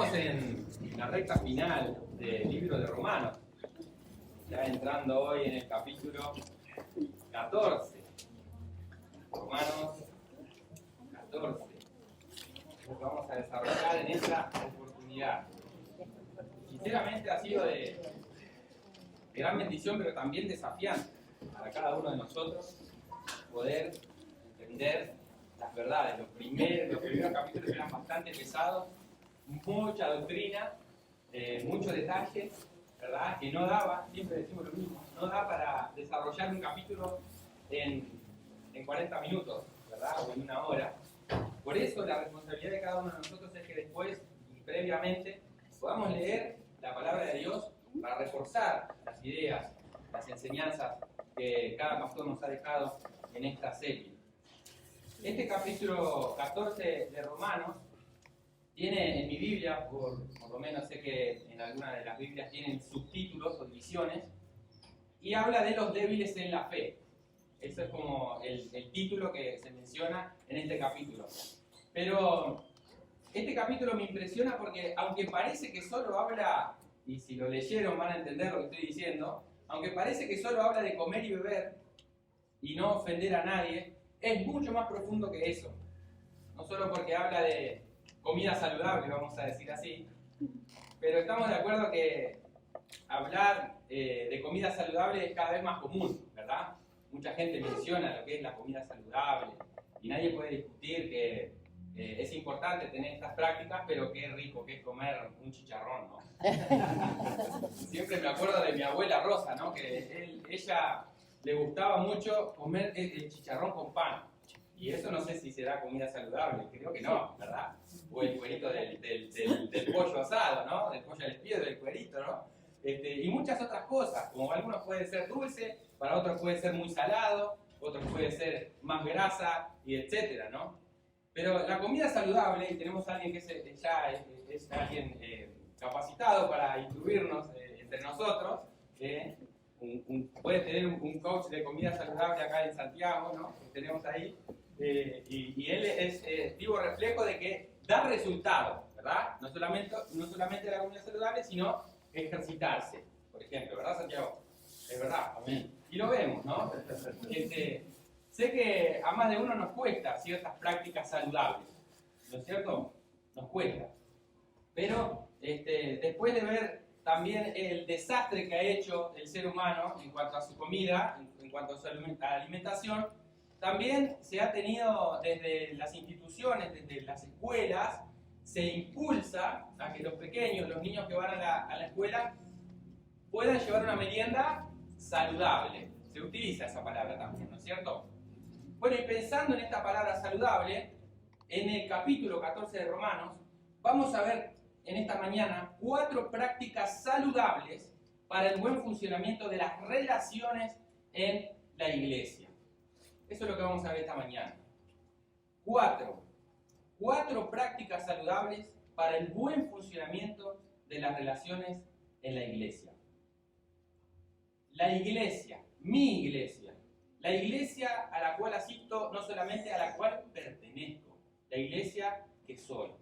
Estamos en la recta final del libro de Romanos, ya entrando hoy en el capítulo 14. Romanos 14. Lo vamos a desarrollar en esta oportunidad. Sinceramente ha sido de gran bendición, pero también desafiante para cada uno de nosotros poder entender las verdades. Los primeros capítulos eran bastante pesados, mucha doctrina, mucho detalle, ¿verdad? Que no daba, siempre decimos lo mismo, no da para desarrollar un capítulo en 40 minutos, ¿verdad? O en una hora. Por eso la responsabilidad de cada uno de nosotros es que después y previamente podamos leer la palabra de Dios para reforzar las ideas, las enseñanzas que cada pastor nos ha dejado en esta serie. Este capítulo 14 de Romanos tiene en mi Biblia, por lo menos sé que en alguna de las Biblias tienen subtítulos o divisiones, y habla de los débiles en la fe. Eso es como el título que se menciona en este capítulo. Pero este capítulo me impresiona porque, aunque parece que solo habla, y si lo leyeron van a entender lo que estoy diciendo, aunque parece que solo habla de comer y beber y no ofender a nadie, es mucho más profundo que eso. No solo porque habla de comida saludable, vamos a decir así, pero estamos de acuerdo que hablar de comida saludable es cada vez más común, ¿verdad? Mucha gente menciona lo que es la comida saludable y nadie puede discutir que es importante tener estas prácticas, pero qué rico que es comer un chicharrón, ¿no? Siempre me acuerdo de mi abuela Rosa, ¿no? Que ella le gustaba mucho comer el chicharrón con pan. Y eso no sé si será comida saludable, creo que no, ¿verdad? O el cuerito del pollo asado, ¿no? Del pollo al espiedo, del cuerito, ¿no? Y muchas otras cosas, como algunos pueden ser dulce, para otros puede ser muy salado, otros puede ser más grasa, y etcétera, ¿no? Pero la comida saludable, y tenemos a alguien que ya es alguien capacitado para instruirnos entre nosotros, puede tener un coach de comida saludable acá en Santiago, ¿no? Que tenemos ahí. Y él es vivo reflejo de que da resultado, ¿verdad? No solamente la comida saludable, sino ejercitarse, por ejemplo, ¿verdad, Santiago? Es verdad, amén. Y lo vemos, ¿no? Sé que a más de uno nos cuesta ciertas prácticas saludables, ¿no es cierto? Nos cuesta. Pero después de ver también el desastre que ha hecho el ser humano en cuanto a su comida, en cuanto a su alimentación, también se ha tenido desde las instituciones, desde las escuelas, se impulsa a que los pequeños, los niños que van a la escuela, puedan llevar una merienda saludable. Se utiliza esa palabra también, ¿no es cierto? Bueno, y pensando en esta palabra saludable, en el capítulo 14 de Romanos, vamos a ver en esta mañana 4 prácticas saludables para el buen funcionamiento de las relaciones en la iglesia. Eso es lo que vamos a ver esta mañana. 4 prácticas saludables para el buen funcionamiento de las relaciones en la iglesia. La iglesia, mi iglesia, la iglesia a la cual asisto, no solamente a la cual pertenezco, la iglesia que soy.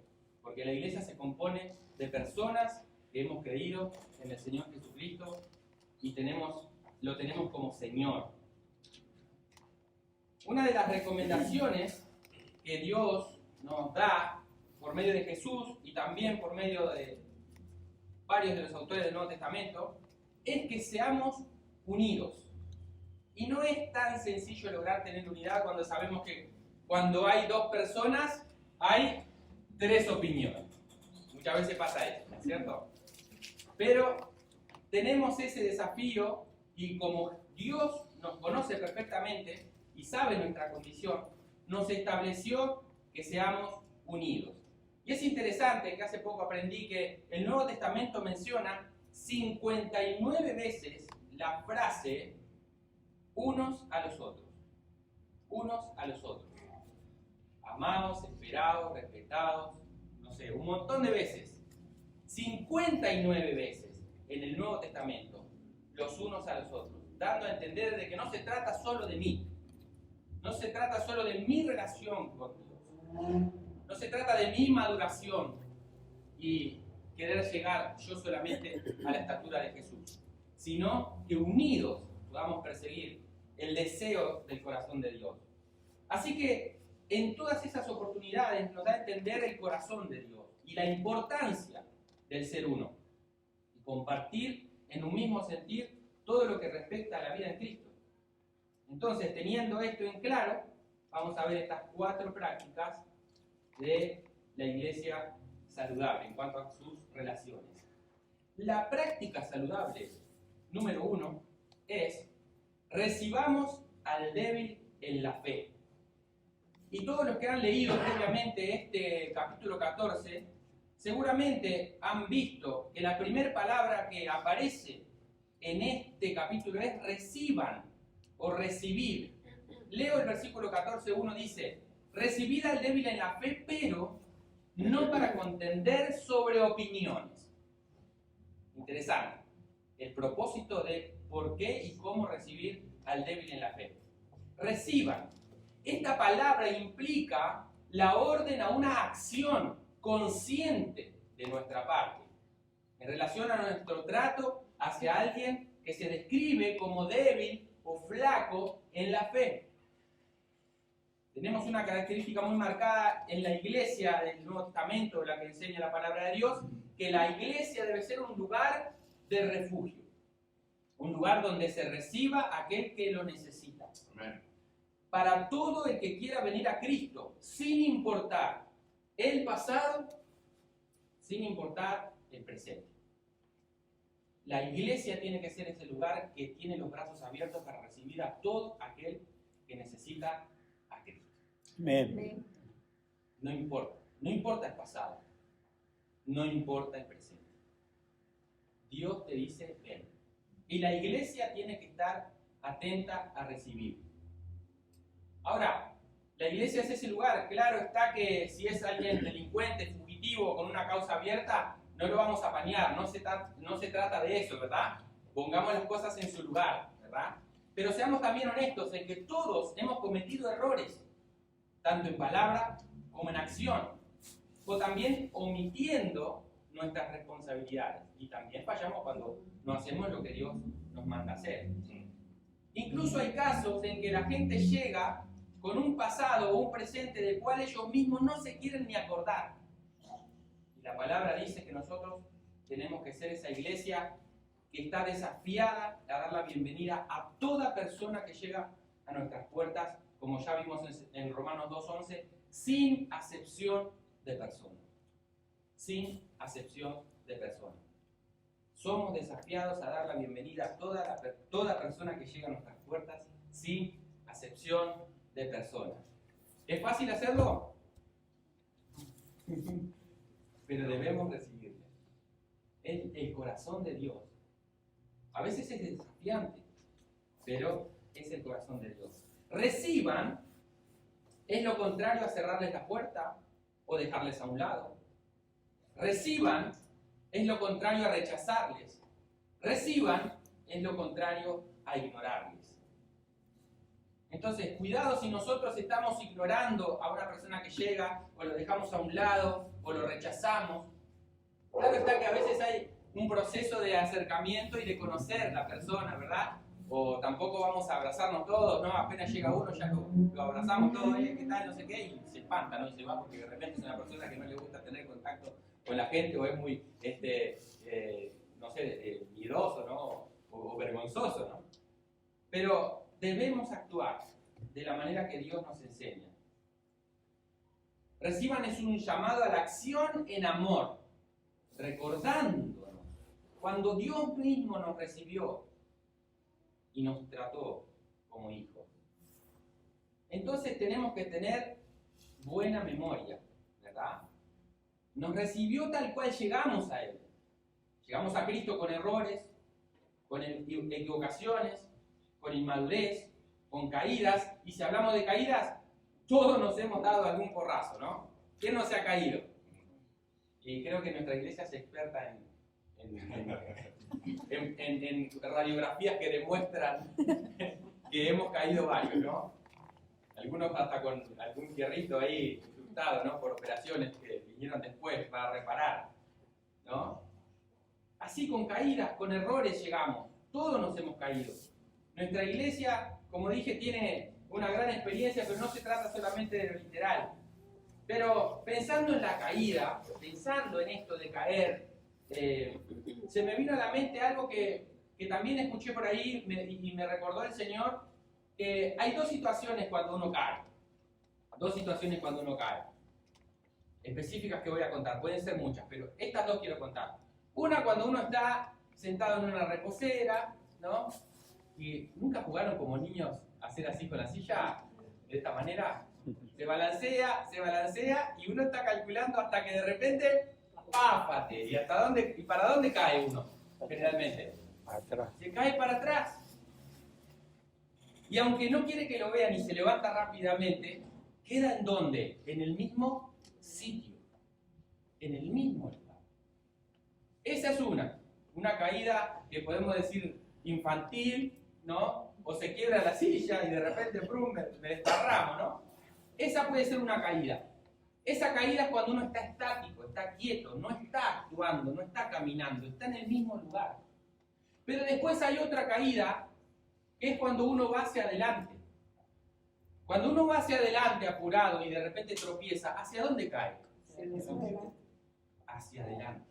Porque la iglesia se compone de personas que hemos creído en el Señor Jesucristo y lo tenemos como Señor. Una de las recomendaciones que Dios nos da por medio de Jesús y también por medio de varios de los autores del Nuevo Testamento es que seamos unidos. Y no es tan sencillo lograr tener unidad cuando sabemos que cuando hay 2 personas hay 3 opiniones. Muchas veces pasa eso, ¿no es cierto? Pero tenemos ese desafío y como Dios nos conoce perfectamente y sabe nuestra condición, nos estableció que seamos unidos. Y es interesante que hace poco aprendí que el Nuevo Testamento menciona 59 veces la frase unos a los otros. Unos a los otros. Amados, esperados, respetados, no sé, un montón de veces. 59 veces en el Nuevo Testamento, los unos a los otros, dando a entender de que no se trata solo de mí, no se trata solo de mi relación con Dios, no se trata de mi maduración y querer llegar yo solamente a la estatura de Jesús, sino que unidos podamos perseguir el deseo del corazón de Dios. Así que en todas esas oportunidades nos da a entender el corazón de Dios y la importancia del ser uno y compartir en un mismo sentir todo lo que respecta a la vida en Cristo. Entonces, teniendo esto en claro, vamos a ver estas 4 prácticas de la iglesia saludable en cuanto a sus relaciones. La práctica saludable número 1 es: recibamos al débil en la fe. Y todos los que han leído previamente este capítulo 14, seguramente han visto que la primera palabra que aparece en este capítulo es reciban o recibir. Leo el versículo 14:1, dice: recibid al débil en la fe, pero no para contender sobre opiniones. Interesante. El propósito de por qué y cómo recibir al débil en la fe. Reciban. Esta palabra implica la orden a una acción consciente de nuestra parte en relación a nuestro trato hacia alguien que se describe como débil o flaco en la fe. Tenemos una característica muy marcada en la iglesia del Nuevo Testamento, la que enseña la palabra de Dios, que la iglesia debe ser un lugar de refugio, un lugar donde se reciba a aquel que lo necesita. Amén. Para todo el que quiera venir a Cristo, sin importar el pasado, sin importar el presente. La iglesia tiene que ser ese lugar que tiene los brazos abiertos para recibir a todo aquel que necesita a Cristo. Amén. No importa el pasado, no importa el presente. Dios te dice ven. Y la iglesia tiene que estar atenta a recibir. Ahora, la iglesia es ese lugar. Claro está que si es alguien delincuente, fugitivo, con una causa abierta, no lo vamos a apañar. No se trata de eso, ¿verdad? Pongamos las cosas en su lugar, ¿verdad? Pero seamos también honestos en que todos hemos cometido errores, tanto en palabra como en acción, o también omitiendo nuestras responsabilidades. Y también fallamos cuando no hacemos lo que Dios nos manda hacer. Incluso hay casos en que la gente llega con un pasado o un presente del cual ellos mismos no se quieren ni acordar. Y la palabra dice que nosotros tenemos que ser esa iglesia que está desafiada a dar la bienvenida a toda persona que llega a nuestras puertas, como ya vimos en Romanos 2:11, sin acepción de persona. Sin acepción de persona. Somos desafiados a dar la bienvenida a toda persona que llega a nuestras puertas, sin acepción de personas. ¿Es fácil hacerlo? Pero debemos recibirle. Es el corazón de Dios. A veces es desafiante, pero es el corazón de Dios. Reciban es lo contrario a cerrarles la puerta o dejarles a un lado. Reciban es lo contrario a rechazarles. Reciban es lo contrario a ignorarles. Entonces, cuidado si nosotros estamos ignorando a una persona que llega, o lo dejamos a un lado, o lo rechazamos. Claro está que a veces hay un proceso de acercamiento y de conocer la persona, ¿verdad? O tampoco vamos a abrazarnos todos, ¿no? Apenas llega uno, ya lo abrazamos todos, ¿qué tal? No sé qué, y se espanta, ¿no? Y se va porque de repente es una persona que no le gusta tener contacto con la gente, o es muy, miedoso, ¿no? O vergonzoso, ¿no? Pero debemos actuar de la manera que Dios nos enseña. Reciban es un llamado a la acción en amor, recordándonos cuando Dios mismo nos recibió y nos trató como hijos. Entonces tenemos que tener buena memoria, ¿verdad? Nos recibió tal cual llegamos a Él. Llegamos a Cristo con errores, con equivocaciones, con inmadurez, con caídas. Y si hablamos de caídas, todos nos hemos dado algún porrazo, ¿no? ¿Quién no se ha caído? Y creo que nuestra iglesia es experta en radiografías que demuestran que hemos caído varios, ¿no? Algunos hasta con algún fierrito ahí incrustado, ¿no? Por operaciones que vinieron después para reparar. ¿no? Así con caídas, con errores llegamos. Todos nos hemos caído. Nuestra iglesia, como dije, tiene una gran experiencia, pero no se trata solamente de lo literal. Pero pensando en la caída, pensando en esto de caer, se me vino a la mente algo que también escuché por ahí y me recordó el Señor, que hay dos situaciones cuando uno cae. Dos situaciones cuando uno cae. Específicas que voy a contar, pueden ser muchas, pero estas dos quiero contar. Una cuando uno está sentado en una reposera, ¿no? Y nunca jugaron como niños a hacer así con la silla, de esta manera. Se balancea y uno está calculando hasta que de repente, ¡páfate! ¿Y para dónde cae uno? Generalmente. Atrás. Se cae para atrás. Y aunque no quiere que lo vean y se levanta rápidamente, ¿queda en dónde? En el mismo sitio. En el mismo lugar. Esa es una caída que podemos decir infantil, ¿no? O se quiebra la silla y de repente, ¡prum!, me desparramo, ¿no? Esa puede ser una caída. Esa caída es cuando uno está estático, está quieto, no está actuando, no está caminando, está en el mismo lugar. Pero después hay otra caída, que es cuando uno va hacia adelante. Cuando uno va hacia adelante apurado y de repente tropieza, ¿hacia dónde cae? Hacia adelante.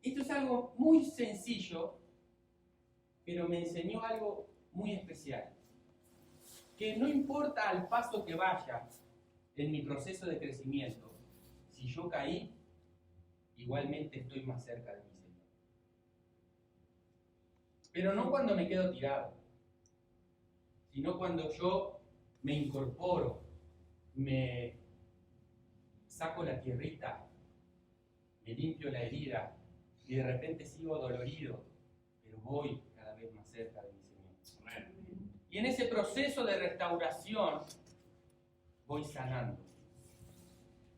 Esto es algo muy sencillo, pero me enseñó algo muy especial. Que no importa al paso que vaya en mi proceso de crecimiento, si yo caí, igualmente estoy más cerca de mi Señor. Pero no cuando me quedo tirado, sino cuando yo me incorporo, me saco la tierrita, me limpio la herida y de repente sigo dolorido, pero voy cada vez más cerca de mi Señor. Amén. Y en ese proceso de restauración voy sanando,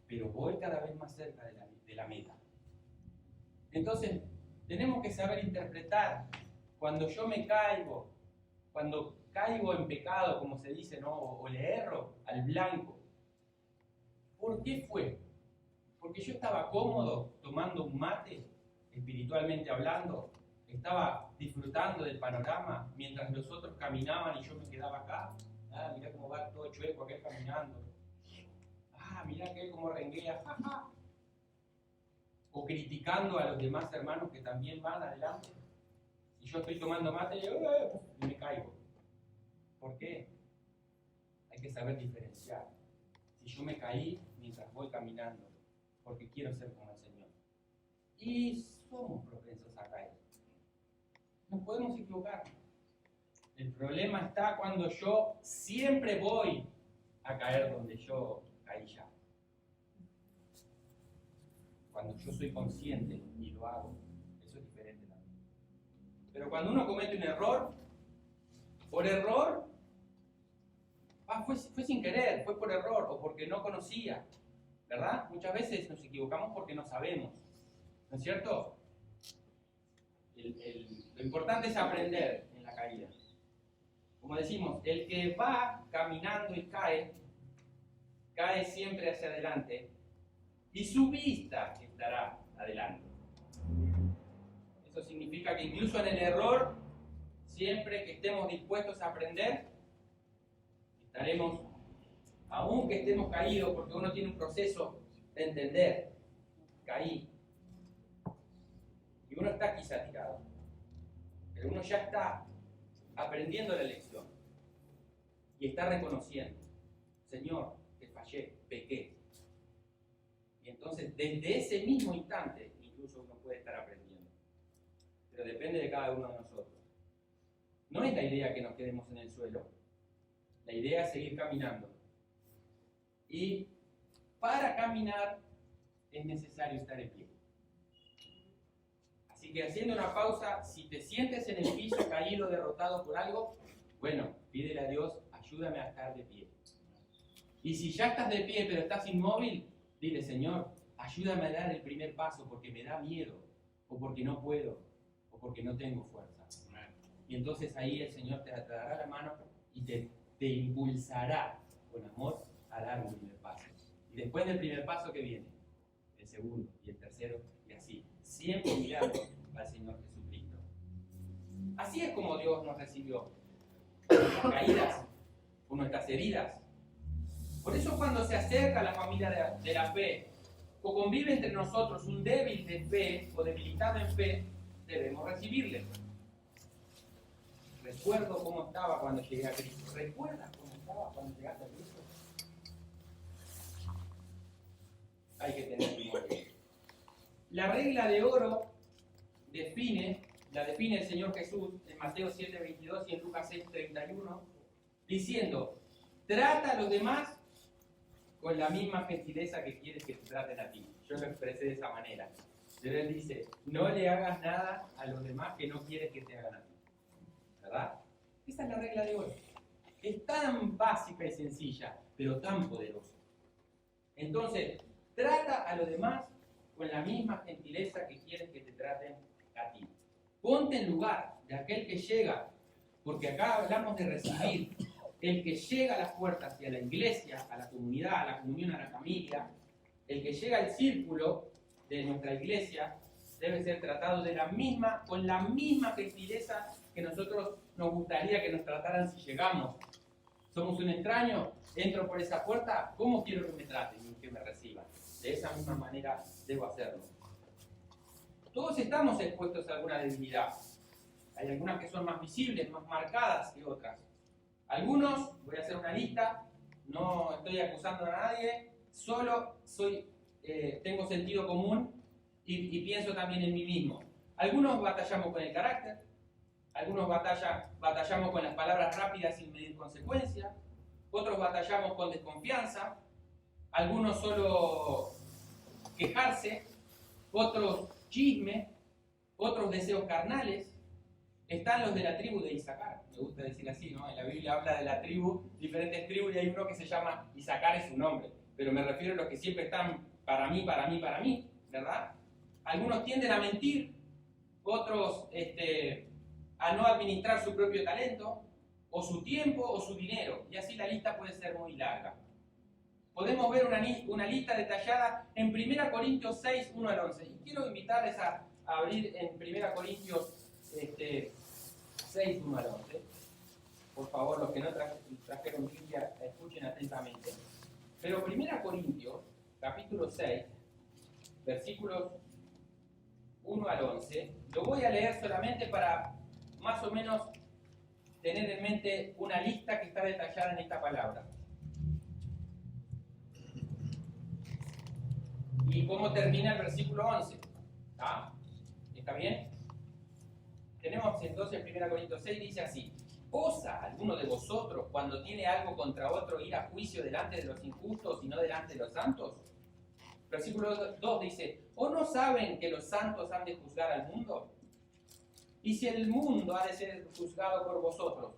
pero voy cada vez más cerca de la meta. Entonces, tenemos que saber interpretar cuando yo me caigo, cuando caigo en pecado, como se dice, ¿no? O le erro al blanco. ¿Por qué fue? Porque yo estaba cómodo tomando un mate, espiritualmente hablando, estaba disfrutando del panorama mientras los otros caminaban y yo me quedaba acá. Ah, mirá cómo va todo chueco aquel caminando. Ah, mirá aquel cómo renguea. O criticando a los demás hermanos que también van adelante. Y yo estoy tomando mate y me caigo. ¿Por qué? Hay que saber diferenciar. Si yo me caí mientras voy caminando, porque quiero ser como el Señor. Y somos propensos a caer. Nos podemos equivocar. El problema está cuando yo siempre voy a caer donde yo caí ya. Cuando yo soy consciente y lo hago, eso es diferente también. Pero cuando uno comete un error, por error, fue sin querer, fue por error o porque no conocía, ¿verdad? Muchas veces nos equivocamos porque no sabemos, ¿no es cierto? Lo importante es aprender en la caída. Como decimos, el que va caminando y cae siempre hacia adelante y su vista estará adelante. Eso significa que incluso en el error, siempre que estemos dispuestos a aprender, estaremos, aunque estemos caídos, porque uno tiene un proceso de entender, caí, y uno está quizá tirado, pero uno ya está aprendiendo la lección y está reconociendo, Señor, te fallé, pequé. Y entonces, desde ese mismo instante, incluso uno puede estar aprendiendo. Pero depende de cada uno de nosotros. No es la idea que nos quedemos en el suelo. La idea es seguir caminando. Y para caminar es necesario estar en pie. Así que haciendo una pausa, si te sientes en el piso caído, derrotado por algo, bueno, pídele a Dios, ayúdame a estar de pie. Y si ya estás de pie pero estás inmóvil, dile, Señor, ayúdame a dar el primer paso porque me da miedo, o porque no puedo, o porque no tengo fuerza. Y entonces ahí el Señor te dará la mano y te impulsará con amor a dar un primer paso. Y después del primer paso, ¿qué viene? el segundo y el tercero, y así, siempre mirando al Señor Jesucristo. Así es como Dios nos recibió, con nuestras caídas, con nuestras heridas. Por eso cuando se acerca a la familia de la fe, o convive entre nosotros un débil de fe o debilitado en fe, debemos recibirle. Recuerdo cómo estaba cuando llegué a Cristo. ¿Recuerdas cómo estaba cuando llegaste a Cristo? Hay que tener memoria. La regla de oro la define el Señor Jesús en Mateo 7:22 y en Lucas 6:31, diciendo: trata a los demás con la misma gentileza que quieres que te traten a ti. Yo lo expresé de esa manera. Pero él dice: no le hagas nada a los demás que no quieres que te hagan a ti. ¿Verdad? Esa es la regla de oro. Es tan básica y sencilla, pero tan poderosa. Entonces, trata a los demás con la misma gentileza que quieres que te traten a ti. Ponte en lugar de aquel que llega, porque acá hablamos de recibir. El que llega a las puertas hacia la iglesia, a la comunidad, a la comunión, a la familia, el que llega al círculo de nuestra iglesia, debe ser tratado con la misma gentileza que nosotros nos gustaría que nos trataran si llegamos. Somos un extraño, entro por esa puerta, ¿cómo quiero que me traten y que me reciban? De esa misma manera debo hacerlo. Todos estamos expuestos a alguna debilidad. Hay algunas que son más visibles, más marcadas que otras. Algunos, voy a hacer una lista, no estoy acusando a nadie, solo tengo sentido común y pienso también en mí mismo. Algunos batallamos con el carácter, algunos batallamos con las palabras rápidas sin medir consecuencias, otros batallamos con desconfianza, algunos solo quejarse, otros chisme, otros deseos carnales. Están los de la tribu de Isaacar, me gusta decir así, ¿no? En la Biblia habla de la tribu, diferentes tribus, y hay uno que se llama Isaacar, es su nombre, pero me refiero a los que siempre están para mí, ¿verdad? Algunos tienden a mentir, otros a no administrar su propio talento, o su tiempo, o su dinero, y así la lista puede ser muy larga. Podemos ver una lista detallada en 1 Corintios 6, 1 al 11, y quiero invitarles a abrir en 1 Corintios 6, 1 al 11. Por favor, los que no trajeron Biblia, escuchen atentamente. Pero 1 Corintios, capítulo 6, versículos 1 al 11, lo voy a leer solamente para más o menos tener en mente una lista que está detallada en esta palabra. ¿Y cómo termina el versículo 11? ¿Ah? ¿Está bien? Tenemos entonces 1 Corintios 6, dice así: ¿osa alguno de vosotros, cuando tiene algo contra otro, ir a juicio delante de los injustos y no delante de los santos? Versículo 2 dice: ¿o no saben que los santos han de juzgar al mundo? Y si el mundo ha de ser juzgado por vosotros,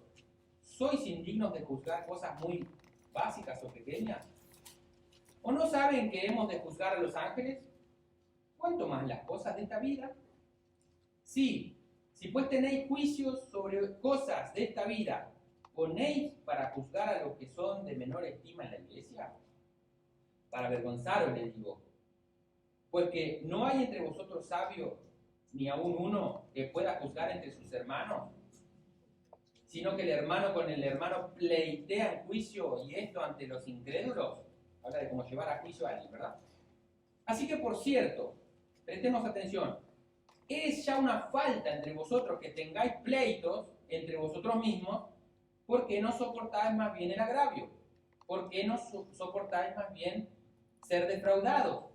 ¿sois indignos de juzgar cosas muy básicas o pequeñas? ¿O no saben que hemos de juzgar a los ángeles? ¿Cuánto más las cosas de esta vida? Sí. Si pues tenéis juicios sobre cosas de esta vida, ¿ponéis para juzgar a los que son de menor estima en la iglesia? Para avergonzaros, les digo. Pues que no hay entre vosotros sabio, ni aun uno que pueda juzgar entre sus hermanos, sino que el hermano con el hermano pleitea en juicio, y esto ante los incrédulos. Habla de cómo llevar a juicio a alguien, ¿verdad? Así que, por cierto, prestemos atención. Es ya una falta entre vosotros que tengáis pleitos entre vosotros mismos, porque no soportáis más bien el agravio, porque no soportáis más bien ser defraudados.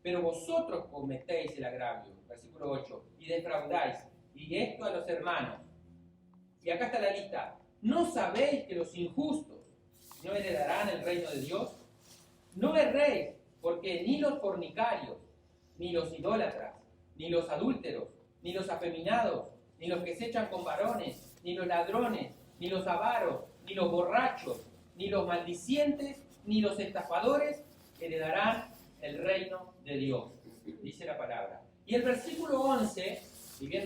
Pero vosotros cometéis el agravio, versículo 8, y defraudáis, y esto a los hermanos. Y acá está la lista. ¿No sabéis que los injustos no heredarán el reino de Dios? No erréis, porque ni los fornicarios, ni los idólatras, ni los adúlteros, ni los afeminados, ni los que se echan con varones, ni los ladrones, ni los avaros, ni los borrachos, ni los maldicientes, ni los estafadores heredarán el reino de Dios, dice la palabra. Y el versículo 11, si bien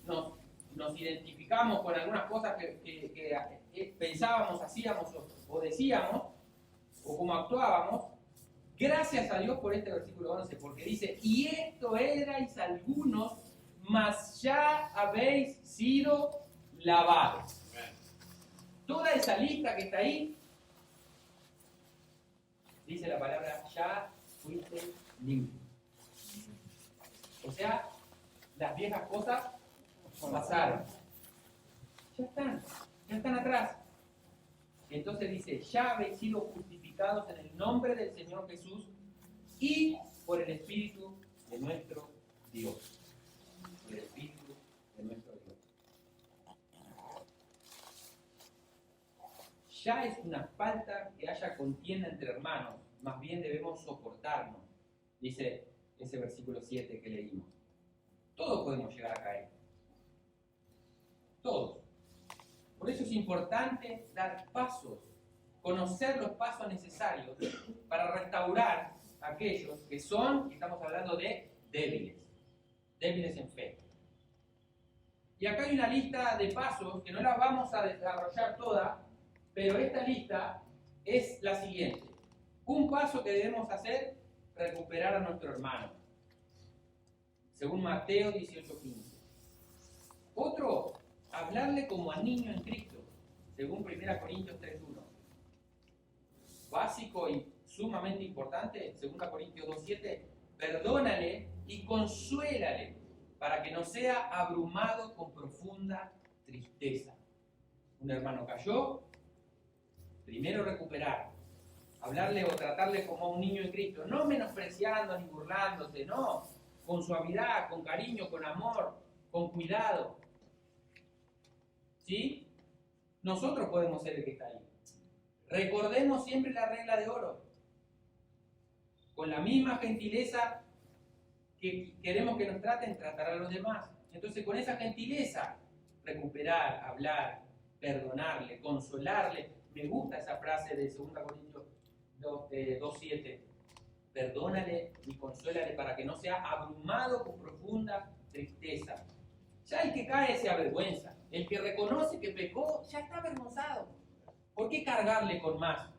nos identificamos con algunas cosas que pensábamos, hacíamos o decíamos, o cómo actuábamos, Gracias a Dios por este versículo 11, porque dice, y esto erais algunos, mas ya habéis sido lavados. Toda esa lista que está ahí, dice la palabra, ya fuiste limpio. O sea, las viejas cosas pasaron. Ya están atrás. Entonces dice, ya habéis sido justificados en el nombre del Señor Jesús y por el Espíritu de nuestro Dios. Por el Espíritu de nuestro Dios. Ya es una falta que haya contienda entre hermanos, más bien debemos soportarnos, dice ese versículo 7 que leímos. Todos podemos llegar a caer. Todos. Por eso es importante dar pasos, conocer los pasos necesarios para restaurar a aquellos que son, estamos hablando de débiles en fe. Y acá hay una lista de pasos que no la vamos a desarrollar toda, pero esta lista es la siguiente. Un paso que debemos hacer, recuperar a nuestro hermano, según Mateo 18:15. Otro, hablarle como a niño en Cristo, según 1 Corintios 3:1. Básico y sumamente importante, 2 Corintios 2:7, perdónale y consuélale para que no sea abrumado con profunda tristeza. Un hermano cayó, primero recuperar, hablarle o tratarle como a un niño en Cristo, no menospreciando ni burlándose, no, con suavidad, con cariño, con amor, con cuidado. ¿Sí? Nosotros podemos ser el que está ahí. Recordemos siempre la regla de oro. Con la misma gentileza que queremos que nos traten, tratar a los demás. Entonces, con esa gentileza, recuperar, hablar, perdonarle, consolarle. Me gusta esa frase de 2 Corintios 2:7. Perdónale y consuélale para que no sea abrumado con profunda tristeza. Ya el que cae se avergüenza. El que reconoce que pecó ya está avergonzado. ¿Por qué cargarle con más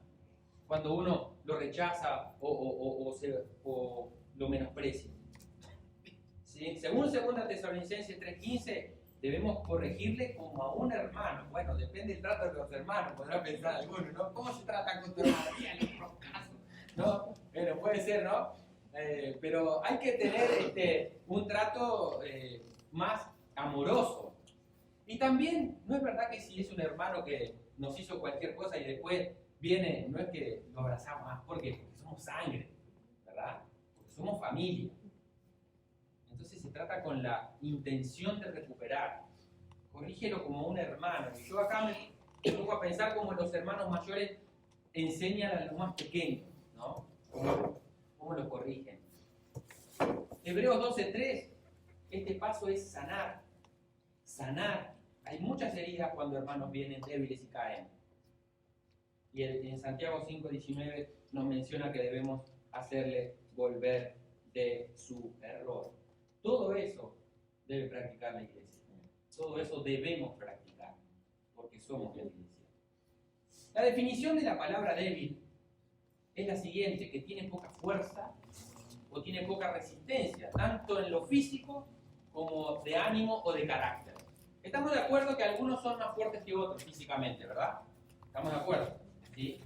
cuando uno lo rechaza o lo menosprecia? ¿Sí? Según 2 Tesalonicenses 3:15, debemos corregirle como a un hermano. Bueno, depende del trato de los hermanos, podrá pensar alguno, ¿no? ¿Cómo se tratan con tu hermano? En otros casos, ¿no? Bueno, puede ser, ¿no? Pero hay que tener un trato más amoroso. Y también, no es verdad que si es un hermano que nos hizo cualquier cosa y después viene, no es que lo abrazamos más, porque somos sangre, ¿verdad? Porque somos familia. Entonces se trata con la intención de recuperar. Corrígelo como un hermano. Y yo acá me pongo a pensar cómo los hermanos mayores enseñan a los más pequeños, ¿no? ¿Cómo los corrigen? Hebreos 12:3, este paso es sanar. Sanar. Hay muchas heridas cuando hermanos vienen débiles y caen. Y en Santiago 5:19 nos menciona que debemos hacerle volver de su error. Todo eso debe practicar la iglesia. Todo eso debemos practicar, porque somos la iglesia. La definición de la palabra débil es la siguiente, que tiene poca fuerza o tiene poca resistencia, tanto en lo físico como de ánimo o de carácter. Estamos de acuerdo que algunos son más fuertes que otros físicamente, ¿verdad? ¿Estamos de acuerdo? ¿Sí?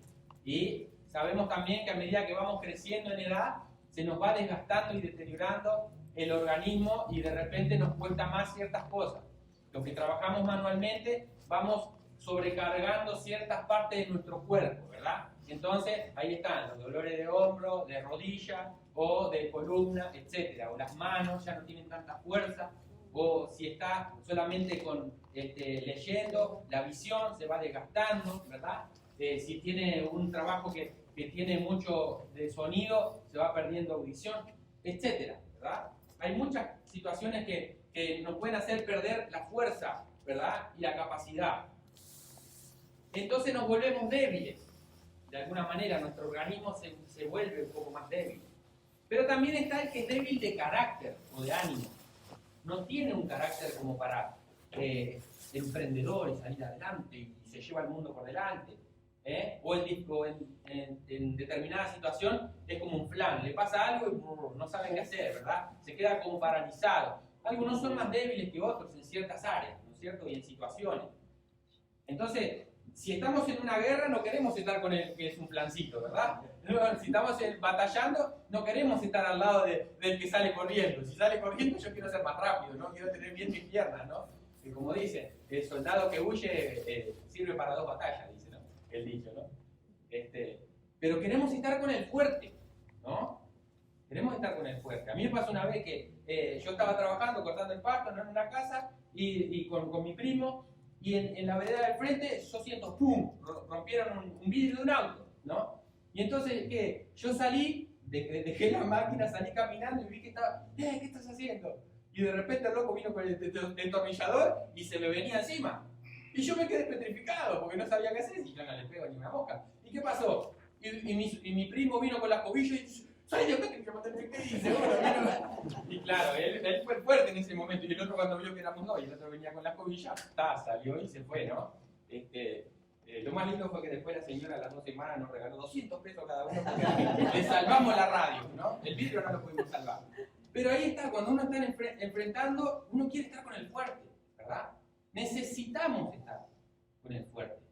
Y sabemos también que a medida que vamos creciendo en edad, se nos va desgastando y deteriorando el organismo y de repente nos cuesta más ciertas cosas. Los que trabajamos manualmente vamos sobrecargando ciertas partes de nuestro cuerpo, ¿verdad? Entonces ahí están los dolores de hombro, de rodilla o de columna, etc. O las manos ya no tienen tanta fuerza, o si está solamente leyendo, la visión se va desgastando, ¿verdad? Si tiene un trabajo que tiene mucho de sonido, se va perdiendo audición, etc. ¿Verdad? Hay muchas situaciones que nos pueden hacer perder la fuerza, ¿verdad? Y la capacidad. Entonces nos volvemos débiles. De alguna manera nuestro organismo se vuelve un poco más débil. Pero también está el que es débil de carácter o de ánimo. No tiene un carácter como para emprendedor y salir adelante y se lleva el mundo por delante. en determinada situación es como un flan, le pasa algo y no saben qué hacer, ¿verdad? Se queda como paralizado. Algunos son más débiles que otros en ciertas áreas, ¿no es cierto? Y en situaciones. Entonces, si estamos en una guerra, no queremos estar con el que es un flancito, ¿verdad? Si estamos batallando, no queremos estar al lado del que sale corriendo. Si sale corriendo, yo quiero ser más rápido, ¿no? Quiero tener bien mis piernas, ¿no? Y como dice, el soldado que huye sirve para 2 batallas, dice, ¿no? El dicho, ¿no? Pero queremos estar con el fuerte, ¿no? Queremos estar con el fuerte. A mí me pasó una vez que yo estaba trabajando, cortando el pasto, ¿no? En una casa, y con mi primo, y en la vereda del frente yo siento ¡pum! Rompieron un vidrio de un auto, ¿no? Y entonces, ¿qué? Yo salí, dejé la máquina, salí caminando y vi que estaba, ¿qué estás haciendo? Y de repente el loco vino con el destornillador y se me venía encima. Y yo me quedé petrificado porque no sabía qué hacer y yo no le pego ni una mosca. ¿Y qué pasó? Y mi primo vino con la escobilla y dice, ¡soy de que me petrifiqué! Y seguro vino. Y claro, él fue fuerte en ese momento. Y el otro cuando vio que éramos dos y el otro venía con la escobilla, salió y se fue, ¿no? Lo más lindo fue que después la señora a las 2 semanas nos regaló 200 pesos cada uno porque le salvamos la radio, ¿no? El vidrio no lo pudimos salvar. Pero ahí está, cuando uno está enfrentando, uno quiere estar con el fuerte, ¿verdad? Necesitamos estar con el fuerte.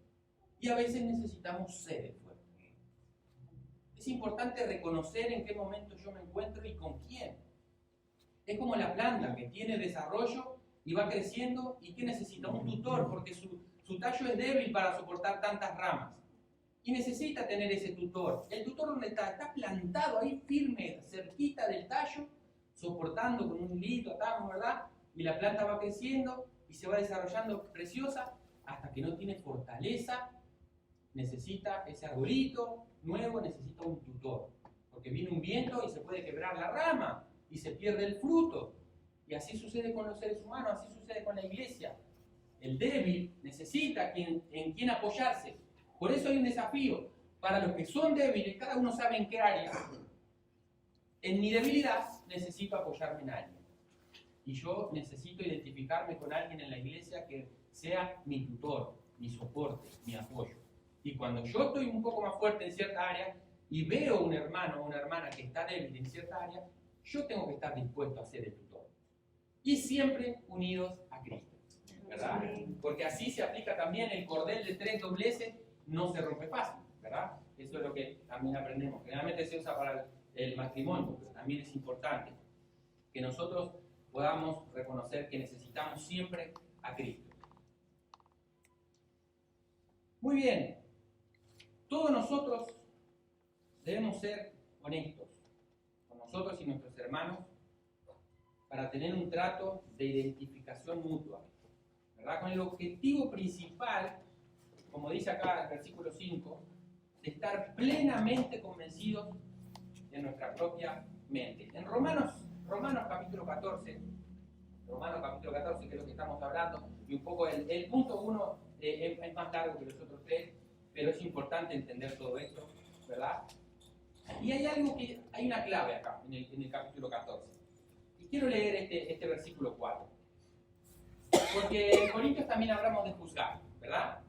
Y a veces necesitamos ser el fuerte. Es importante reconocer en qué momento yo me encuentro y con quién. Es como la planta que tiene desarrollo y va creciendo y que necesita un tutor porque su tallo es débil para soportar tantas ramas. Y necesita tener ese tutor. El tutor donde está plantado ahí firme, cerquita del tallo, soportando con un hilito, atamos, ¿verdad? Y la planta va creciendo y se va desarrollando preciosa hasta que no tiene fortaleza, necesita ese arbolito nuevo, necesita un tutor. Porque viene un viento y se puede quebrar la rama y se pierde el fruto. Y así sucede con los seres humanos, así sucede con la iglesia. El débil necesita en quien apoyarse. Por eso hay un desafío. Para los que son débiles, cada uno sabe en qué área. En mi debilidad necesito apoyarme en alguien. Y yo necesito identificarme con alguien en la iglesia que sea mi tutor, mi soporte, mi apoyo. Y cuando yo estoy un poco más fuerte en cierta área y veo un hermano o una hermana que está débil en cierta área, yo tengo que estar dispuesto a ser el tutor. Y siempre unidos a Cristo, ¿verdad? Porque así se aplica también el cordel de 3 dobleces, no se rompe fácil, ¿verdad? Eso es lo que también aprendemos. Generalmente se usa para el matrimonio, pero también es importante que nosotros podamos reconocer que necesitamos siempre a Cristo. Muy bien, todos nosotros debemos ser honestos con nosotros y nuestros hermanos para tener un trato de identificación mutua, ¿verdad? Con el objetivo principal, como dice acá el versículo 5, de estar plenamente convencidos de nuestra propia mente. En Romanos capítulo 14, que es lo que estamos hablando, y un poco el punto 1 es más largo que los otros 3, pero es importante entender todo esto, ¿verdad? Y hay una clave acá, en el capítulo 14. Y quiero leer este versículo 4. Porque en Corintios también hablamos de juzgar, ¿verdad?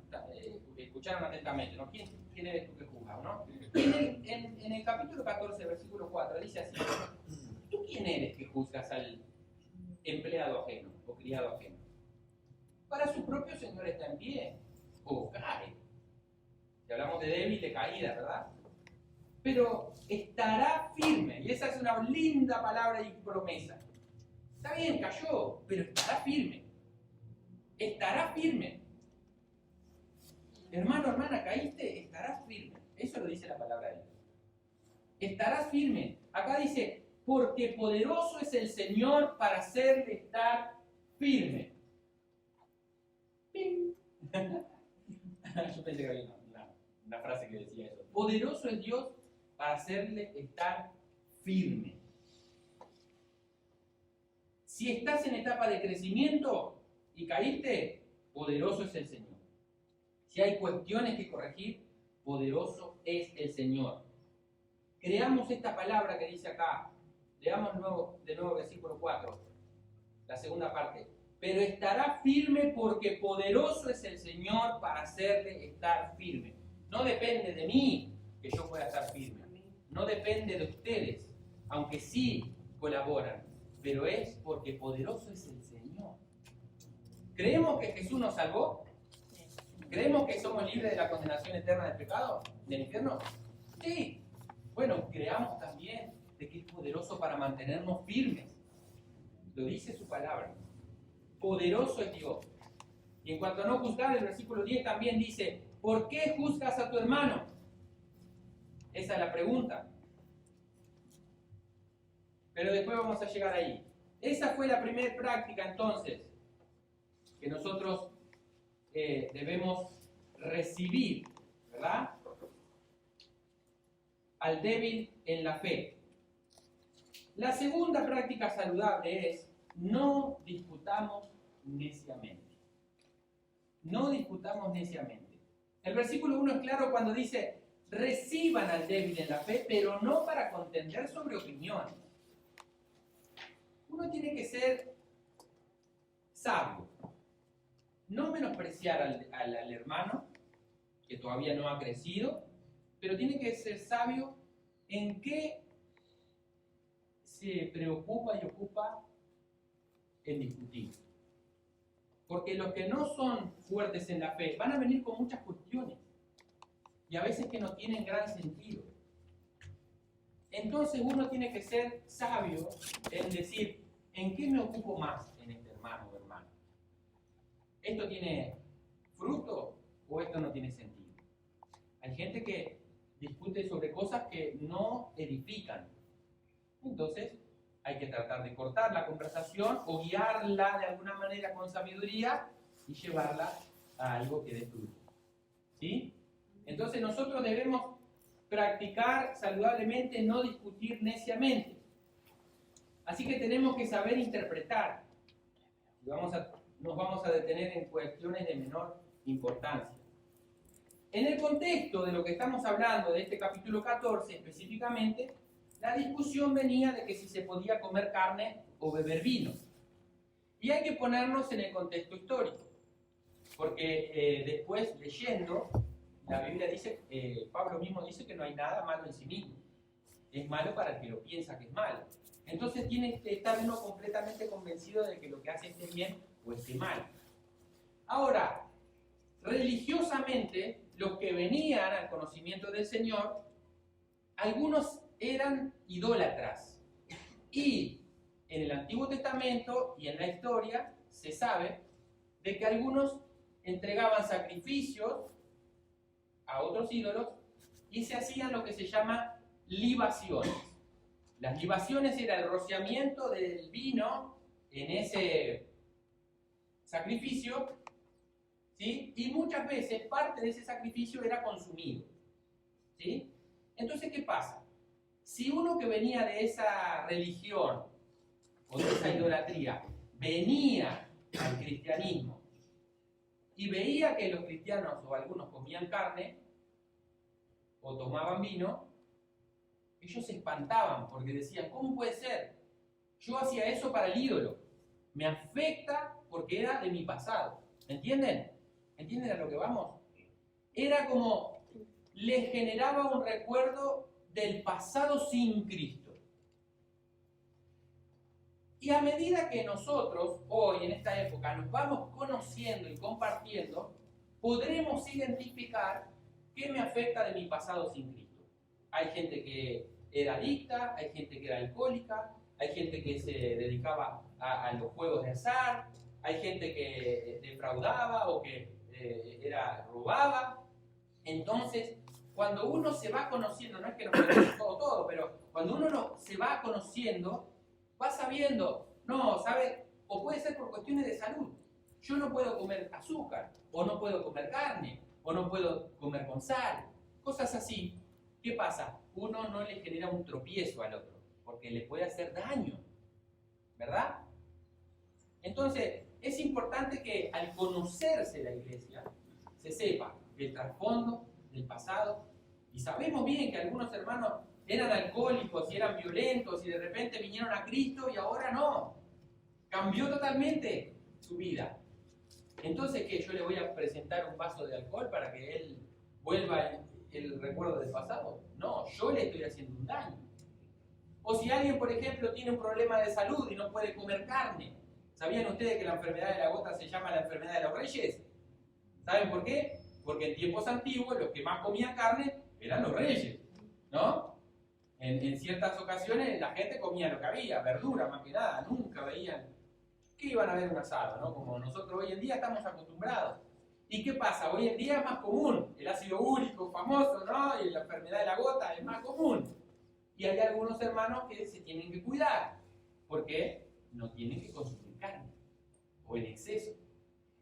Escucharon atentamente, ¿no? ¿Quién eres tú que juzgas, no? En el capítulo 14, versículo 4, dice así: ¿tú quién eres que juzgas al empleado ajeno o criado ajeno? Para su propio Señor está en pie, o cae. Y hablamos de débil, de caída, ¿verdad? Pero estará firme, y esa es una linda palabra y promesa. Está bien, cayó, pero estará firme. Estará firme. Hermano, hermana, caíste, estarás firme. Eso lo dice la palabra de Dios. Estarás firme. Acá dice, porque poderoso es el Señor para hacerle estar firme. ¡Ping! Yo pensé que había una frase que decía eso. Poderoso es Dios para hacerle estar firme. Si estás en etapa de crecimiento y caíste, poderoso es el Señor. Si hay cuestiones que corregir, poderoso es el Señor. Creamos esta palabra que dice acá. Leamos de nuevo versículo 4, la segunda parte. Pero estará firme porque poderoso es el Señor para hacerle estar firme. No depende de mí que yo pueda estar firme. No depende de ustedes, aunque sí colaboran, pero es porque poderoso es el Señor. ¿Creemos que Jesús nos salvó? ¿Creemos que somos libres de la condenación eterna del pecado, del infierno? Sí. Bueno, creamos también de que es poderoso para mantenernos firmes. Lo dice su palabra. Poderoso es Dios. Y en cuanto a no juzgar, el versículo 10 también dice, ¿por qué juzgas a tu hermano? Esa es la pregunta. Pero después vamos a llegar ahí. Esa fue la primera práctica entonces que nosotros debemos recibir, ¿verdad? Al débil en la fe. La segunda práctica saludable es no discutamos neciamente. No discutamos neciamente. El versículo 1 es claro cuando dice, reciban al débil en la fe, pero no para contender sobre opiniones. Uno tiene que ser sabio. No menospreciar al hermano, que todavía no ha crecido, pero tiene que ser sabio en qué se preocupa y ocupa en discutir. Porque los que no son fuertes en la fe van a venir con muchas cuestiones y a veces que no tienen gran sentido. Entonces uno tiene que ser sabio en decir, ¿en qué me ocupo más en este hermano o hermana? ¿Esto tiene fruto o esto no tiene sentido? Hay gente que discute sobre cosas que no edifican. Entonces hay que tratar de cortar la conversación o guiarla de alguna manera con sabiduría y llevarla a algo que dé fruto. ¿Sí? Entonces nosotros debemos practicar saludablemente, no discutir neciamente. Así que tenemos que saber interpretar. Nos vamos a detener en cuestiones de menor importancia. En el contexto de lo que estamos hablando, de este capítulo 14 específicamente, la discusión venía de que si se podía comer carne o beber vino. Y hay que ponernos en el contexto histórico, porque después leyendo, la Biblia dice, Pablo mismo dice que no hay nada malo en sí mismo. Es malo para el que lo piensa que es malo. Entonces tiene que estar uno completamente convencido de que lo que hace esté bien o esté mal. Ahora, religiosamente, los que venían al conocimiento del Señor, algunos eran idólatras. Y en el Antiguo Testamento y en la historia se sabe de que algunos entregaban sacrificios a otros ídolos y se hacían lo que se llama libaciones. Las libaciones era el rociamiento del vino en ese sacrificio, ¿sí? Y muchas veces parte de ese sacrificio era consumido, ¿sí? Entonces, ¿qué pasa? Si uno que venía de esa religión o de esa idolatría venía al cristianismo y veía que los cristianos o algunos comían carne o tomaban vino, ellos se espantaban porque decían, ¿cómo puede ser? Yo hacía eso para el ídolo. Me afecta porque era de mi pasado. ¿Entienden? ¿Entienden a lo que vamos? Era como, les generaba un recuerdo del pasado sin Cristo. Y a medida que nosotros, hoy en esta época, nos vamos conociendo y compartiendo, podremos identificar qué me afecta de mi pasado sin Cristo. Hay gente que era adicta, hay gente que era alcohólica, hay gente que se dedicaba a los juegos de azar, hay gente que defraudaba o que robaba. Entonces, cuando uno se va conociendo, no es que nos conocemos todo, pero cuando uno se va conociendo, va sabiendo, no, ¿sabe? O puede ser por cuestiones de salud. Yo no puedo comer azúcar, o no puedo comer carne, o no puedo comer con sal, cosas así. ¿Qué pasa? Uno no le genera un tropiezo al otro, porque le puede hacer daño, ¿verdad? Entonces, es importante que al conocerse la iglesia, se sepa el trasfondo del pasado, y sabemos bien que algunos hermanos eran alcohólicos y eran violentos y de repente vinieron a Cristo y ahora no. Cambió totalmente su vida. Entonces, ¿qué? ¿Yo le voy a presentar un vaso de alcohol para que él vuelva el recuerdo del pasado. No, yo le estoy haciendo un daño. O si alguien, por ejemplo, tiene un problema de salud y no puede comer carne. ¿Sabían ustedes que la enfermedad de la gota se llama la enfermedad de los reyes? ¿Saben por qué? Porque en tiempos antiguos los que más comían carne eran los reyes, ¿no? En ciertas ocasiones la gente comía lo que había, verdura más que nada, nunca veían que iban a ver un asado, ¿no? Como nosotros hoy en día estamos acostumbrados. ¿Y qué pasa? Hoy en día es más común, el ácido úrico famoso, ¿no? Y la enfermedad de la gota es más común. Y hay algunos hermanos que se tienen que cuidar, porque no tienen que consumir carne, o en exceso.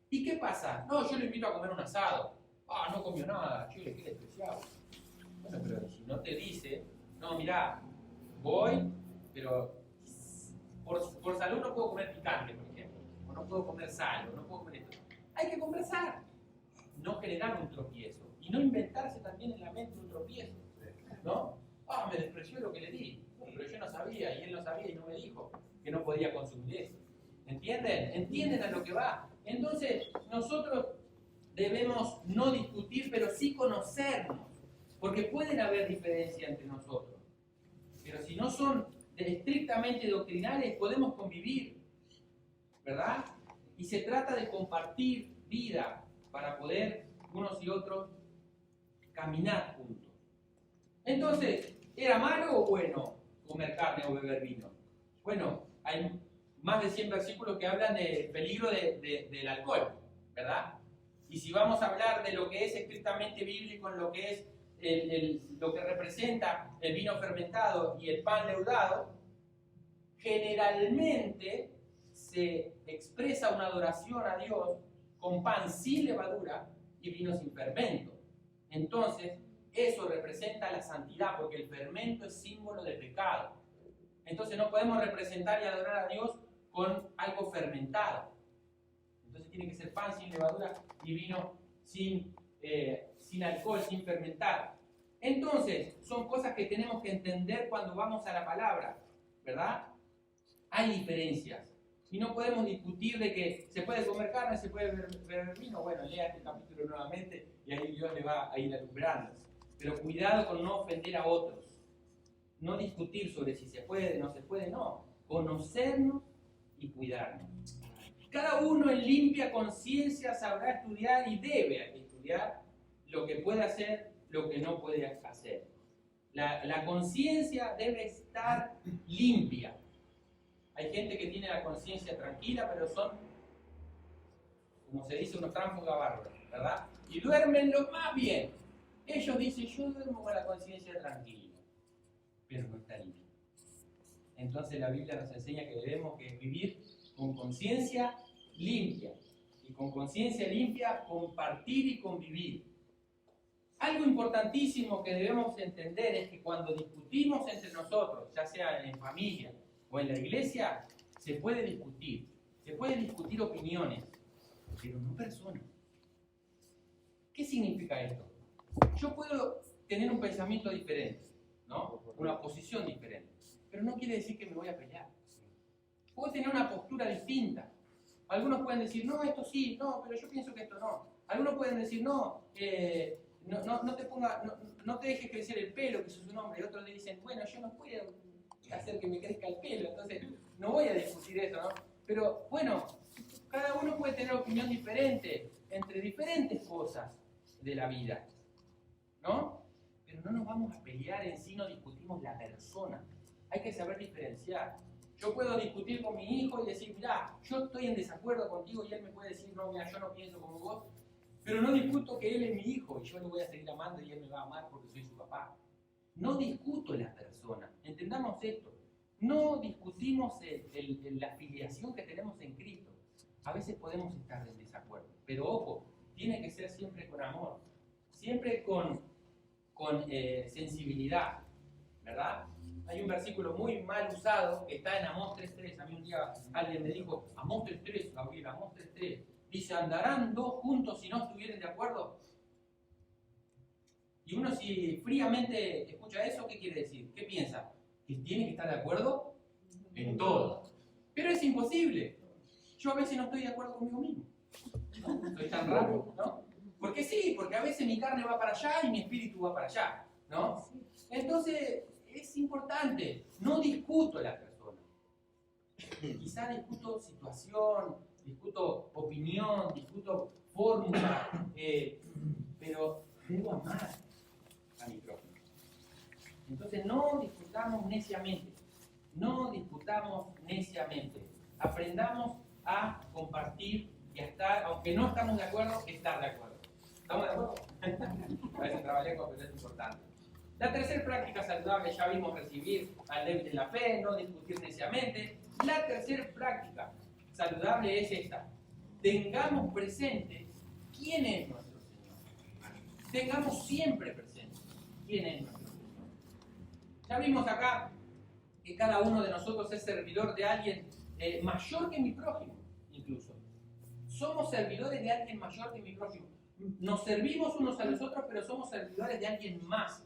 ¿Y qué pasa? No, yo le invito a comer un asado. Ah, no comió nada, che, qué despreciado. Bueno, pero si no te dice, no, mirá, voy, pero por salud no puedo comer picante, por ejemplo, o no puedo comer sal, o no puedo comer esto. Hay que conversar, no generar un tropiezo, y no inventarse también en la mente un tropiezo, ¿no? Ah, me despreció lo que le di, pero yo no sabía, y él no sabía y no me dijo que no podía consumir eso. ¿Entienden? ¿Entienden a lo que va? Entonces, nosotros debemos no discutir, pero sí conocernos, porque pueden haber diferencias entre nosotros. Pero si no son estrictamente doctrinales, podemos convivir, ¿verdad? Y se trata de compartir vida para poder unos y otros caminar juntos. Entonces, ¿era malo o bueno comer carne o beber vino? Bueno, hay más de 100 versículos que hablan del peligro del alcohol, ¿verdad? Y si vamos a hablar de lo que es estrictamente bíblico, en lo que es lo que representa el vino fermentado y el pan leudado, generalmente se expresa una adoración a Dios con pan sin levadura y vino sin fermento. Entonces, eso representa la santidad, porque el fermento es símbolo de pecado. Entonces no podemos representar y adorar a Dios con algo fermentado. Entonces tiene que ser pan sin levadura y vino sin alcohol, sin fermentar. Entonces, son cosas que tenemos que entender cuando vamos a la palabra, ¿verdad? Hay diferencias. Y no podemos discutir de que se puede comer carne, se puede beber vino. Bueno, lea este capítulo nuevamente y ahí Dios le va a ir alumbrando. Pero cuidado con no ofender a otros. No discutir sobre si se puede o no se puede, no. Conocernos y cuidarnos. Cada uno en limpia conciencia sabrá estudiar y debe estudiar lo que puede hacer, lo que no puede hacer. La conciencia debe estar limpia. Hay gente que tiene la conciencia tranquila, pero son, como se dice, unos tránsfugas bárbaros, ¿verdad? Y duermen lo más bien. Ellos dicen, yo duermo con la conciencia tranquila, pero no está limpia. Entonces la Biblia nos enseña que debemos vivir con conciencia limpia. Y con conciencia limpia compartir y convivir. Algo importantísimo que debemos entender es que cuando discutimos entre nosotros, ya sea en familia o en la iglesia, se puede discutir opiniones, pero no personas. ¿Qué significa esto? Yo puedo tener un pensamiento diferente, ¿no? Una posición diferente, pero no quiere decir que me voy a pelear. Puedo tener una postura distinta. Algunos pueden decir, no, esto sí, no, pero yo pienso que esto no. Algunos pueden decir, no, no te dejes crecer el pelo, que eso es un hombre. Y otros le dicen, bueno, yo no puedo hacer que me crezca el pelo, entonces no voy a discutir eso, ¿no? Pero bueno, cada uno puede tener opinión diferente entre diferentes cosas de la vida, ¿no? Pero no nos vamos a pelear en sí, no discutimos la persona. Hay que saber diferenciar. Yo puedo discutir con mi hijo y decir, mirá, yo estoy en desacuerdo contigo, y él me puede decir, no, mira, yo no pienso como vos, pero no discuto que él es mi hijo y yo lo voy a seguir amando y él me va a amar porque soy su papá. No discuto la persona, entendamos esto. No discutimos la filiación que tenemos en Cristo. A veces podemos estar en desacuerdo, pero ojo, tiene que ser siempre con amor, siempre con sensibilidad, ¿verdad? Hay un versículo muy mal usado que está en Amós 3.3. A mí un día alguien me dijo, Amós 3.3, Gabriel, Amós 3.3. Dice, ¿andarán dos juntos si no estuvieren de acuerdo? Y uno si fríamente escucha eso, ¿qué quiere decir? ¿Qué piensa? ¿Que tiene que estar de acuerdo en todo? Pero es imposible. Yo a veces no estoy de acuerdo conmigo mismo, ¿no? Soy tan raro, ¿no? Porque sí, porque a veces mi carne va para allá y mi espíritu va para allá, ¿no? Entonces, es importante, no discuto la persona. Quizá discuto situación, discuto opinión, discuto fórmula, pero debo amar a mi prójimo. Entonces, no discutamos neciamente. No discutamos neciamente. Aprendamos a compartir y a estar, aunque no estamos de acuerdo, estar de acuerdo. ¿Estamos de acuerdo? A veces trabalengua, pero es importante. La tercera práctica saludable ya vimos: recibir al débil en la fe, no discutir neciamente. La tercera práctica saludable es esta: tengamos presente quién es nuestro Señor. Tengamos siempre presente quién es nuestro Señor. Ya vimos acá que cada uno de nosotros es servidor de alguien mayor que mi prójimo, incluso. Somos servidores de alguien mayor que mi prójimo. Nos servimos unos a los otros, pero somos servidores de alguien más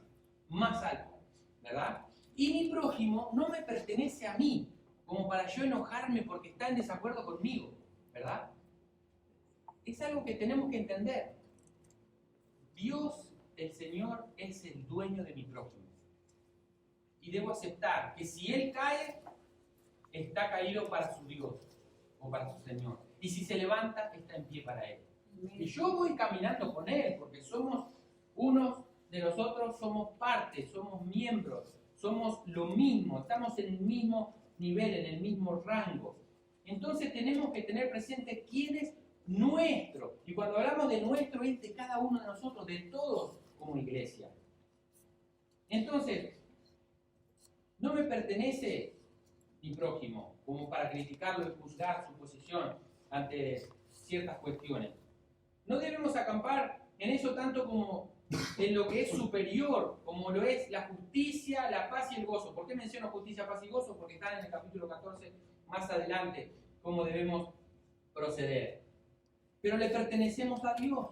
alto, ¿verdad? Y mi prójimo no me pertenece a mí, como para yo enojarme porque está en desacuerdo conmigo, ¿verdad? Es algo que tenemos que entender. Dios, el Señor, es el dueño de mi prójimo. Y debo aceptar que si Él cae, está caído para su Dios o para su Señor. Y si se levanta, está en pie para Él. Y yo voy caminando con Él, porque somos unos de los otros, somos parte, somos miembros, somos lo mismo, estamos en el mismo nivel, en el mismo rango. Entonces tenemos que tener presente quién es nuestro. Y cuando hablamos de nuestro, es de cada uno de nosotros, de todos como iglesia. Entonces, no me pertenece mi prójimo como para criticarlo y juzgar su posición ante ciertas cuestiones. No debemos acampar en eso tanto como en lo que es superior, como lo es la justicia, la paz y el gozo. ¿Por qué menciono justicia, paz y gozo? Porque están en el capítulo 14 más adelante, cómo debemos proceder. Pero le pertenecemos a Dios.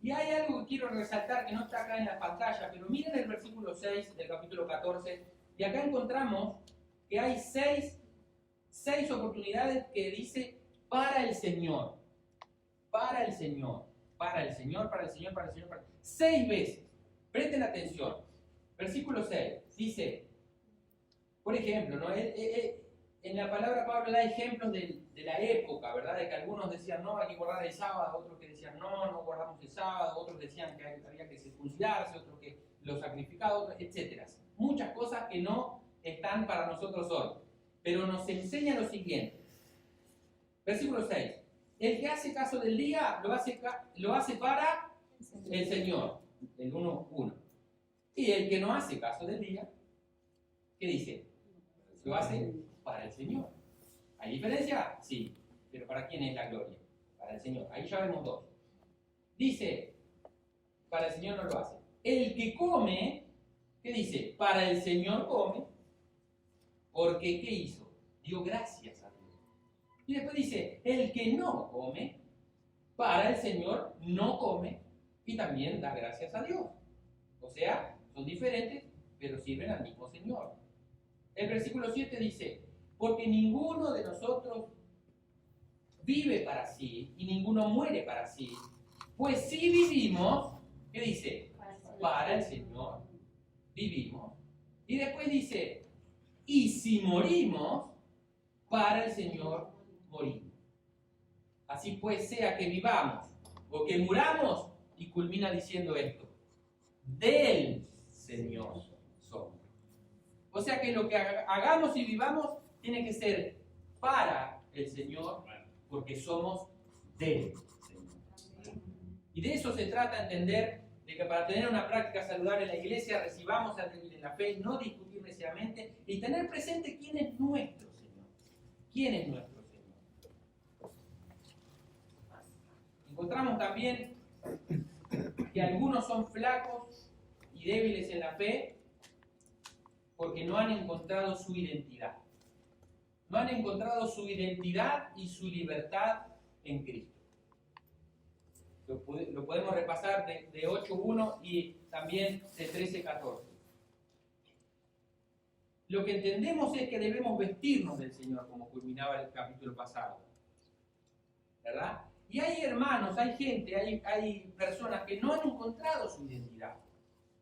Y hay algo que quiero resaltar que no está acá en la pantalla, pero miren el versículo 6 del capítulo 14, y acá encontramos que hay seis oportunidades que dice para el Señor. Para el Señor, para el Señor, para el Señor, para el Señor, para el Señor. 6 veces. Presten atención. Versículo 6 dice, por ejemplo, ¿no? En la palabra Pablo da ejemplos de la época, ¿verdad? De que algunos decían, no, hay que guardar el sábado, otros que decían, no guardamos el sábado, otros decían que había que circuncidarse, otros que lo sacrificaba, otros, etc. Muchas cosas que no están para nosotros hoy. Pero nos enseña lo siguiente. Versículo 6. El que hace caso del día lo hace para el Señor. El 1:1. Y el que no hace caso del día, ¿qué dice? Lo hace para el Señor. ¿Hay diferencia? Sí. Pero ¿para quién es la gloria? Para el Señor. Ahí ya vemos dos. Dice, para el Señor no lo hace. El que come, ¿qué dice? Para el Señor come, porque ¿qué hizo? Dio gracias a Dios. Y después dice, el que no come, para el Señor no come, y también da gracias a Dios. O sea, son diferentes, pero sirven al mismo Señor. El versículo 7 dice, porque ninguno de nosotros vive para sí, y ninguno muere para sí, pues si vivimos, ¿qué dice? Para el Señor vivimos. Y después dice, y si morimos, para el Señor morimos. Así pues, sea que vivamos o que muramos, y culmina diciendo esto, del Señor somos. O sea que lo que hagamos y vivamos tiene que ser para el Señor, porque somos del Señor. Y de eso se trata, entender de que para tener una práctica saludable en la iglesia recibamos al débil en la fe, no discutir neciamente y tener presente quién es nuestro Señor. ¿Quién es nuestro Señor? Encontramos también que algunos son flacos y débiles en la fe porque no han encontrado su identidad. No han encontrado su identidad y su libertad en Cristo. Lo podemos repasar de 8.1 y también de 13.14. Lo que entendemos es que debemos vestirnos del Señor, como culminaba el capítulo pasado, ¿verdad? Y hay hermanos, hay gente, hay personas que no han encontrado su identidad.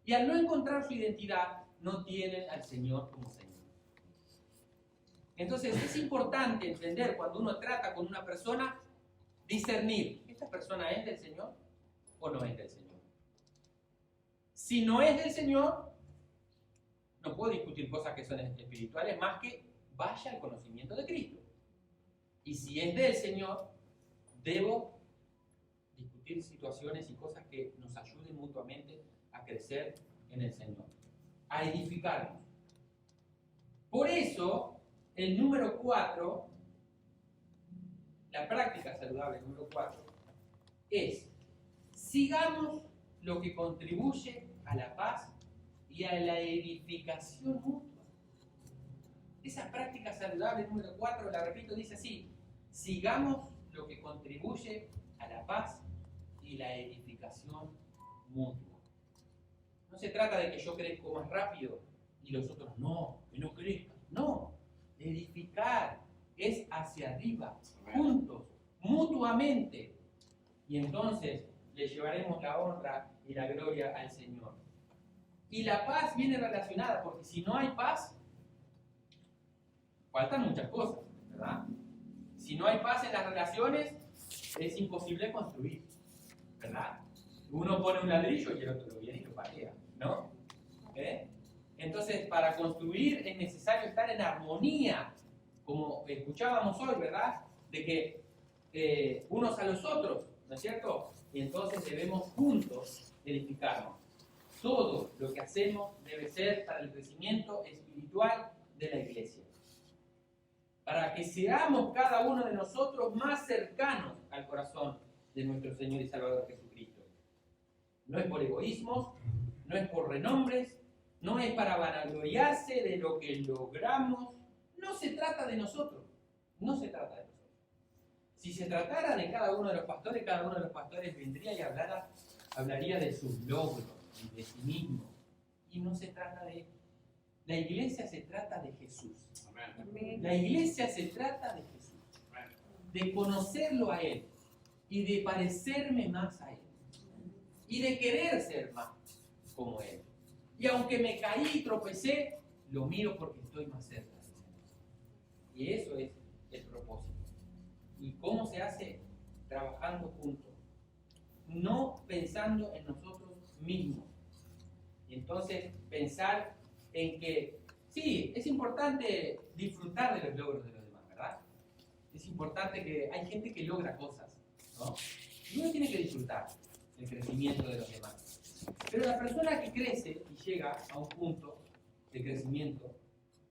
Y al no encontrar su identidad, no tienen al Señor como Señor. Entonces es importante entender cuando uno trata con una persona, discernir, ¿esta persona es del Señor o no es del Señor? Si no es del Señor, no puedo discutir cosas que son espirituales más que vaya al conocimiento de Cristo. Y si es del Señor, debo discutir situaciones y cosas que nos ayuden mutuamente a crecer en el Señor, a edificarnos. Por eso, el número 4, la práctica saludable número 4, es: sigamos lo que contribuye a la paz y a la edificación mutua. Esa práctica saludable número 4, la repito, dice así: sigamos lo que contribuye a la paz y la edificación mutua. No se trata de que yo crezco más rápido y los otros no, que no crezcan. No, edificar es hacia arriba, juntos, mutuamente. Y entonces le llevaremos la honra y la gloria al Señor. Y la paz viene relacionada, porque si no hay paz, faltan muchas cosas, ¿verdad? Si no hay paz en las relaciones, es imposible construir, ¿verdad? Uno pone un ladrillo y el otro lo viene y lo patea, ¿no? Entonces, para construir es necesario estar en armonía, como escuchábamos hoy, ¿verdad? De que unos a los otros, ¿no es cierto? Y entonces debemos juntos edificarnos. Todo lo que hacemos debe ser para el crecimiento espiritual de la iglesia, para que seamos cada uno de nosotros más cercanos al corazón de nuestro Señor y Salvador Jesucristo. No es por egoísmos, no es por renombres, no es para vanagloriarse de lo que logramos. No se trata de nosotros, no se trata de nosotros. Si se tratara de cada uno de los pastores vendría y hablaría de sus logros y de sí mismo. Y no se trata de... La iglesia se trata de Jesús. La iglesia se trata de Jesús. De conocerlo a Él y de parecerme más a Él. Y de querer ser más como Él. Y aunque me caí y tropecé, lo miro porque estoy más cerca de Él. Y eso es el propósito. ¿Y cómo se hace? Trabajando juntos. No pensando en nosotros mismos. Y entonces pensar en que, sí, es importante disfrutar de los logros de los demás, ¿verdad? Es importante que hay gente que logra cosas, ¿no? Y uno tiene que disfrutar el crecimiento de los demás. Pero la persona que crece y llega a un punto de crecimiento,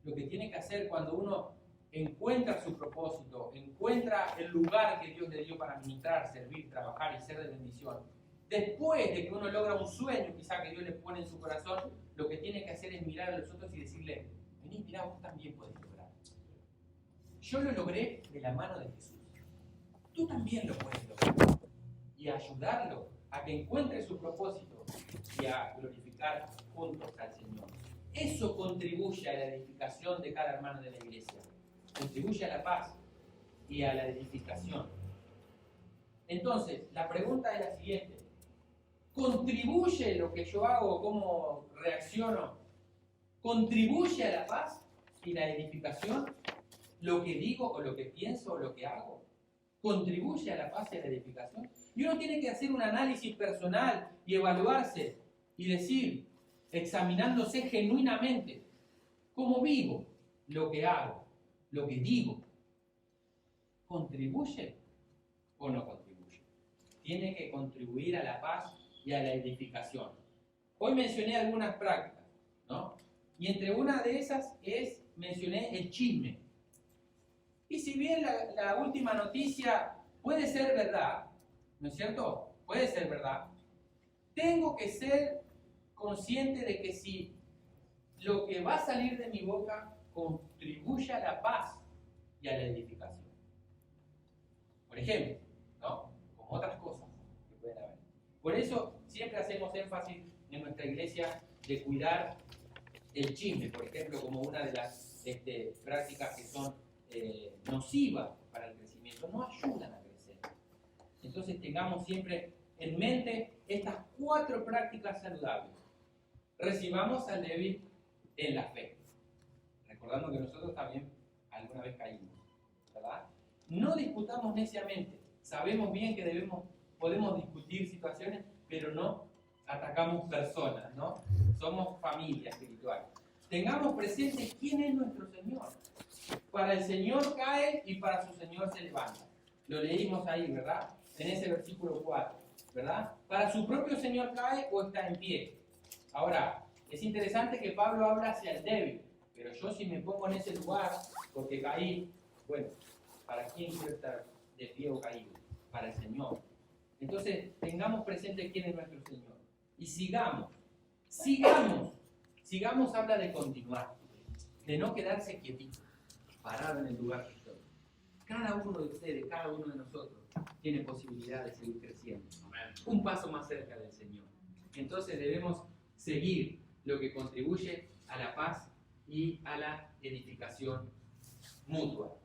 lo que tiene que hacer cuando uno encuentra su propósito, encuentra el lugar que Dios le dio para ministrar, servir, trabajar y ser de bendición, después de que uno logra un sueño quizá que Dios le pone en su corazón, lo que tiene que hacer es mirar a los otros y decirle: vení, mirá, vos también podés lograr. Yo lo logré de la mano de Jesús. Tú también lo puedes lograr. Y ayudarlo a que encuentre su propósito y a glorificar juntos al Señor. Eso contribuye a la edificación de cada hermano de la iglesia. Contribuye a la paz y a la edificación. Entonces, la pregunta es la siguiente: ¿contribuye lo que yo hago, cómo reacciono? ¿Contribuye a la paz y la edificación? ¿Lo que digo o lo que pienso o lo que hago? ¿Contribuye a la paz y a la edificación? Y uno tiene que hacer un análisis personal y evaluarse y decir, examinándose genuinamente, ¿cómo vivo? Lo que hago, lo que digo, ¿contribuye o no contribuye? Tiene que contribuir a la paz y a la edificación. Hoy mencioné algunas prácticas, ¿no? Y entre una de esas mencioné el chisme. Y si bien la última noticia puede ser verdad, ¿no es cierto? Puede ser verdad. Tengo que ser consciente de que si lo que va a salir de mi boca contribuye a la paz y a la edificación. Por ejemplo, ¿no? Como otras cosas que pueden haber. Por eso siempre hacemos énfasis en nuestra iglesia de cuidar el chisme, por ejemplo, como una de las prácticas que son nocivas para el crecimiento, no ayudan a crecer. Entonces tengamos siempre en mente estas 4 prácticas saludables. Recibamos al débil en la fe, recordando que nosotros también alguna vez caímos, ¿verdad? No discutamos neciamente. Sabemos bien que podemos discutir situaciones, pero no atacamos personas, ¿no? Somos familia espiritual. Tengamos presente quién es nuestro Señor. Para el Señor cae y para su Señor se levanta. Lo leímos ahí, ¿verdad? En ese versículo 4, ¿verdad? Para su propio Señor cae o está en pie. Ahora, es interesante que Pablo habla hacia el débil, pero yo si me pongo en ese lugar, porque caí, bueno, ¿para quién quiero estar de pie o caído? Para el Señor. Entonces, tengamos presente quién es nuestro Señor. Y sigamos habla de continuar, de no quedarse quietito, parado en el lugar que estoy. Cada uno de ustedes, cada uno de nosotros, tiene posibilidad de seguir creciendo. Un paso más cerca del Señor. Entonces debemos seguir lo que contribuye a la paz y a la edificación mutua.